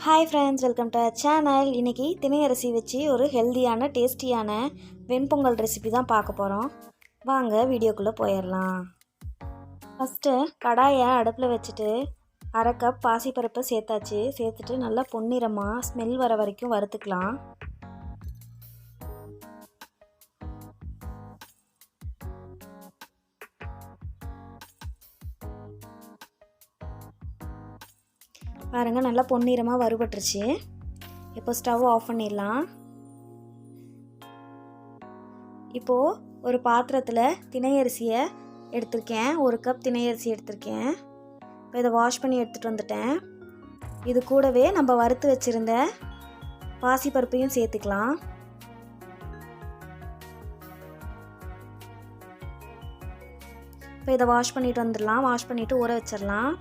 Hi friends, welcome to our channel. இன்னைக்கு திணை அரிசி வச்சு ஒரு ஹெல்தியான டேஸ்டியான வெண்பொங்கல் ரெசிபி தான் பார்க்க போறோம். வாங்க வீடியோக்குள்ள போயிரலாம். ஃபர்ஸ்ட் கடாயை அடுப்புல வச்சிட்டு 1/2 கப் பாசிப்பருப்பு சேர்த்தாச்சு. சேர்த்துட்டு நல்லா பொன்னிறமா ஸ்மெல் வர வரைக்கும் வறுத்துக்கலாம். பாருங்க நல்லா பொன்னிறமா வறுபட்டுருச்சு. இப்போ ஸ்டவ் ஆஃப் பண்ணிடலாம். இப்போ ஒரு பாத்திரத்தில் திணை அரிசியை எடுத்திருக்கேன். 1 கப் திணை அரிசி எடுத்திருக்கேன். இப்போ இதை வாஷ் பண்ணி எடுத்துகிட்டு வந்துட்டேன். இது கூடவே நம்ம வறுத்து வச்சுருந்த பாசிப்பருப்பையும் சேர்த்துக்கலாம். இப்போ இதை வாஷ் பண்ணிட்டு வந்துடலாம். வாஷ் பண்ணிவிட்டு ஊற வச்சிடலாம்.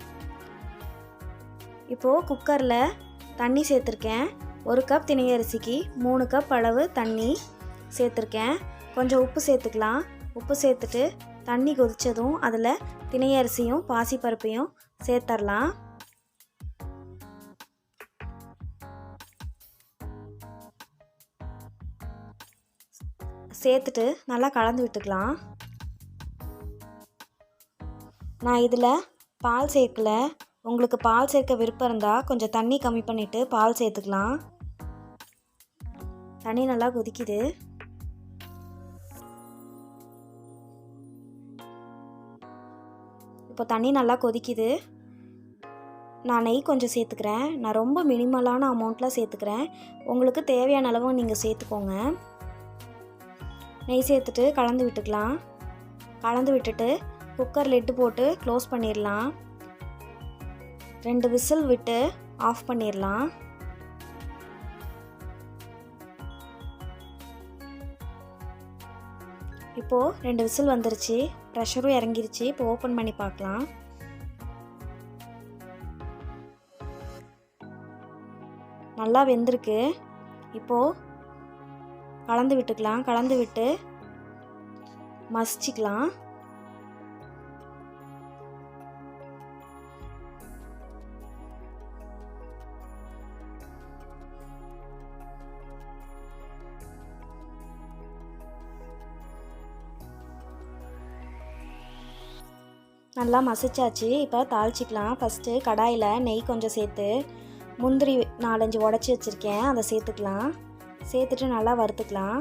இப்போது குக்கரில் தண்ணி சேர்த்துருக்கேன். 1 கப் திணை அரிசிக்கு 3 கப் அளவு தண்ணி சேர்த்துருக்கேன். கொஞ்சம் உப்பு சேர்த்துக்கலாம். உப்பு சேர்த்துட்டு தண்ணி கொதித்ததும் அதில் திணை அரிசியும் பாசிப்பருப்பையும் சேர்த்துடலாம். சேர்த்துட்டு நல்லா கலந்து விட்டுக்கலாம். நான் இதில் பால் சேர்க்கல. உங்களுக்கு பால் சேர்க்க விருப்பம் இருந்தால் கொஞ்சம் தண்ணி கம்மி பண்ணிவிட்டு பால் சேர்த்துக்கலாம். தண்ணி நல்லா கொதிக்குது. இப்போ தண்ணி நல்லா கொதிக்குது. நான் நெய் கொஞ்சம் சேர்த்துக்கிறேன். நான் ரொம்ப மினிமலான அமௌண்ட்டில் சேர்த்துக்கிறேன். உங்களுக்கு தேவையான அளவு நீங்கள் சேர்த்துக்கோங்க. நெய் சேர்த்துட்டு கலந்து விட்டுக்கலாம். கலந்து விட்டுட்டு குக்கர் லிட்டு போட்டு க்ளோஸ் பண்ணிடலாம். 2 விசில் விட்டு ஆஃப் பண்ணிடலாம். இப்போது 2 விசில் வந்துருச்சு. ப்ரெஷரும் இறங்கிருச்சு. இப்போ ஓப்பன் பண்ணி பார்க்கலாம். நல்லா வெந்திருக்கு. இப்போது கலந்து விட்டுக்கலாம். கலந்து விட்டு மசிச்சுக்கலாம். நல்லா மசிச்சாச்சு. இப்போ தாளிச்சிக்கலாம். ஃபஸ்ட்டு கடாயில் நெய் கொஞ்சம் சேர்த்து முந்திரி 4-5 உடச்சி வச்சுருக்கேன். அதை சேர்த்துக்கலாம். சேர்த்துட்டு நல்லா வறுத்துக்கலாம்.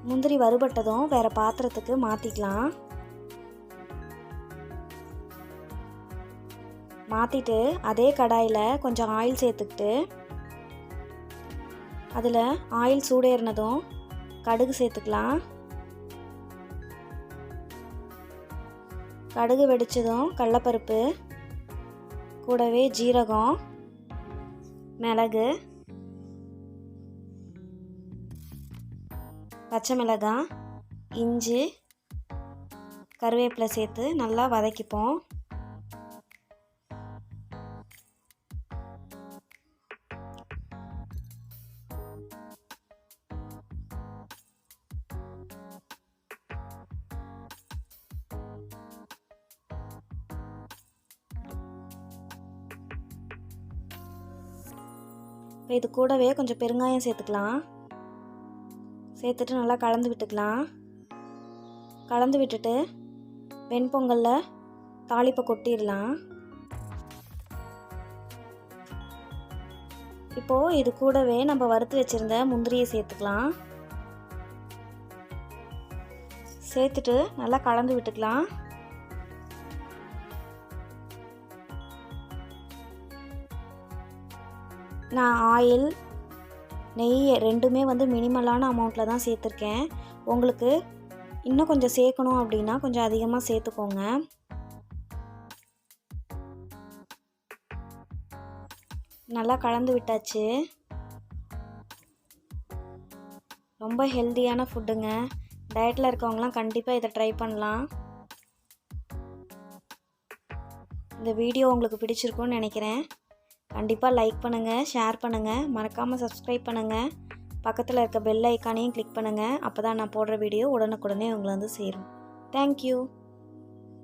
முந்திரி வறுபட்டதும் வேறு பாத்திரத்துக்கு மாற்றிக்கலாம். மாற்றிட்டு அதே கடாயில் கொஞ்சம் ஆயில் சேர்த்துக்கிட்டு அதில் ஆயில் சூடேறினதும் கடுகு சேர்த்துக்கலாம். கடுகு வெடித்ததும் கடலைப்பருப்பு கூடவே ஜீரகம், மிளகு, பச்சை மிளகாய், இஞ்சி, கருவேப்பிலை சேர்த்து நல்லா வதக்கிப்போம். இப்போ இது கூடவே கொஞ்சம் பெருங்காயம் சேர்த்துக்கலாம். சேர்த்துட்டு நல்லா கலந்து விட்டுக்கலாம். கலந்து விட்டுட்டு வெண்பொங்கலில் தாளிப்பை கொட்டிடலாம். இப்போது இது கூடவே நம்ம வறுத்து வச்சுருந்த முந்திரியை சேர்த்துக்கலாம். சேர்த்துட்டு நல்லா கலந்து விட்டுக்கலாம். நான் ஆயில் நெய் ரெண்டுமே மினிமலான அமௌண்ட்டில் தான் சேர்த்துருக்கேன். உங்களுக்கு இன்னும் கொஞ்சம் சேர்க்கணும் அப்படின்னா கொஞ்சம் அதிகமாக சேர்த்துக்கோங்க. நல்லா கலந்து விட்டாச்சு. ரொம்ப ஹெல்தியான ஃபுட்டுங்க. டயட்டில் இருக்கவங்களாம் கண்டிப்பாக இதை ட்ரை பண்ணலாம். இந்த வீடியோ உங்களுக்கு பிடிச்சிருக்குன்னு நினைக்கிறேன். கண்டிப்பாக லைக் பண்ணுங்கள், ஷேர் பண்ணுங்கள், மறக்காமல் சப்ஸ்கிரைப் பண்ணுங்கள். பக்கத்தில் இருக்க பெல் ஐக்கானையும் கிளிக் பண்ணுங்கள். அப்போ தான் நான் போடுற வீடியோ உடனுக்குடனே உங்களை வந்து சேரும். தேங்க்யூ.